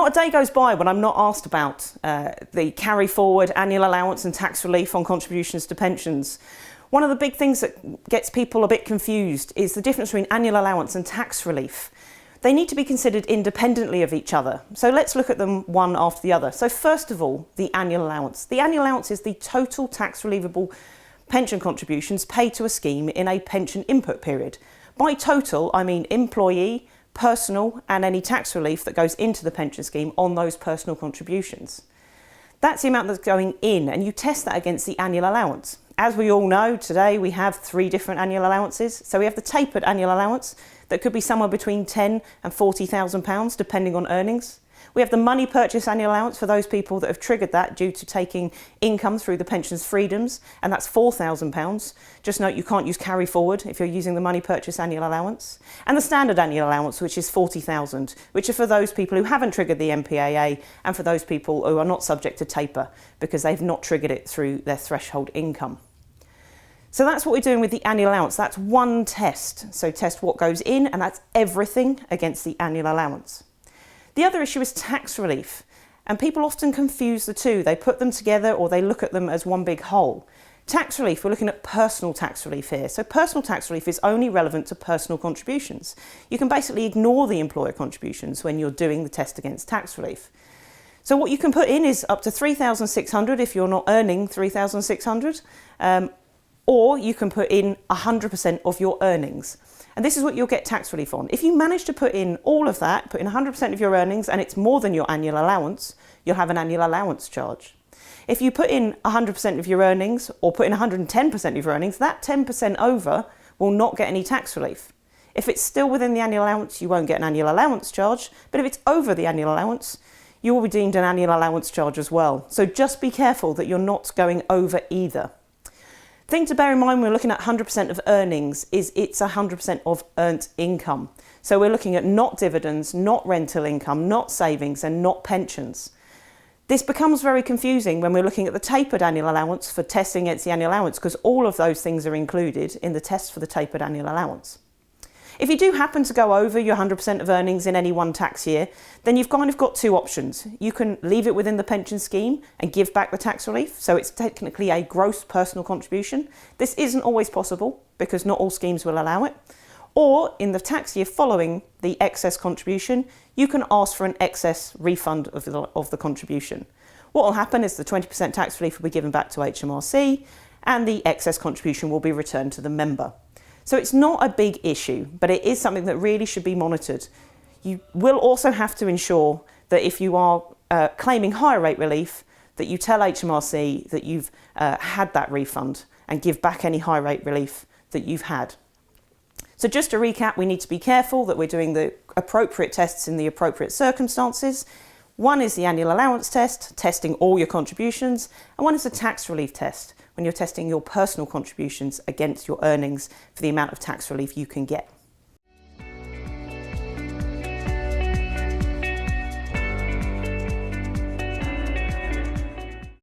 Not a day goes by when I'm not asked about the carry forward, annual allowance and tax relief on contributions to pensions. One of the big things that gets people a bit confused is the difference between annual allowance and tax relief. They need to be considered independently of each other. So let's look at them one after the other. So first of all, the annual allowance. The annual allowance is the total tax relievable pension contributions paid to a scheme in a pension input period. By total, I mean employee, personal and any tax relief that goes into the pension scheme on those personal contributions. That's the amount that's going in, and you test that against the annual allowance. As we all know, today we have 3 different annual allowances. So we have the tapered annual allowance that could be somewhere between £10,000 and £40,000 depending on earnings. We have the money purchase annual allowance for those people that have triggered that due to taking income through the pensions freedoms, and that's £4,000. Just note you can't use carry forward if you're using the money purchase annual allowance. And the standard annual allowance, which is £40,000, which are for those people who haven't triggered the MPAA and for those people who are not subject to taper because they've not triggered it through their threshold income. So that's what we're doing with the annual allowance. That's one test. So test what goes in, and that's everything against the annual allowance. The other issue is tax relief, and people often confuse the two. They put them together or they look at them as one big whole. Tax relief, we're looking at personal tax relief here. So personal tax relief is only relevant to personal contributions. You can basically ignore the employer contributions when you're doing the test against tax relief. So what you can put in is up to $3,600 if you're not earning $3,600, or you can put in 100% of your earnings. And this is what you'll get tax relief on. If you manage to put in all of that, put in 100% of your earnings, and it's more than your annual allowance, you'll have an annual allowance charge. If you put in 100% of your earnings or put in 110% of your earnings, that 10% over will not get any tax relief. If it's still within the annual allowance, you won't get an annual allowance charge, but if it's over the annual allowance, you will be deemed an annual allowance charge as well. So just be careful that you're not going over either. Thing to bear in mind when we're looking at 100% of earnings is it's 100% of earned income. So we're looking at not dividends, not rental income, not savings and not pensions. This becomes very confusing when we're looking at the tapered annual allowance for testing against the annual allowance, because all of those things are included in the test for the tapered annual allowance. If you do happen to go over your 100% of earnings in any one tax year, then you've kind of got 2 options. You can leave it within the pension scheme and give back the tax relief, so it's technically a gross personal contribution. This isn't always possible because not all schemes will allow it. Or in the tax year following the excess contribution, you can ask for an excess refund of the contribution. What will happen is the 20% tax relief will be given back to HMRC and the excess contribution will be returned to the member. So it's not a big issue, but it is something that really should be monitored. You will also have to ensure that if you are claiming higher rate relief, that you tell HMRC that you've had that refund and give back any high rate relief that you've had. So just to recap, we need to be careful that we're doing the appropriate tests in the appropriate circumstances. One is the annual allowance test, testing all your contributions, and one is a tax relief test, when you're testing your personal contributions against your earnings for the amount of tax relief you can get.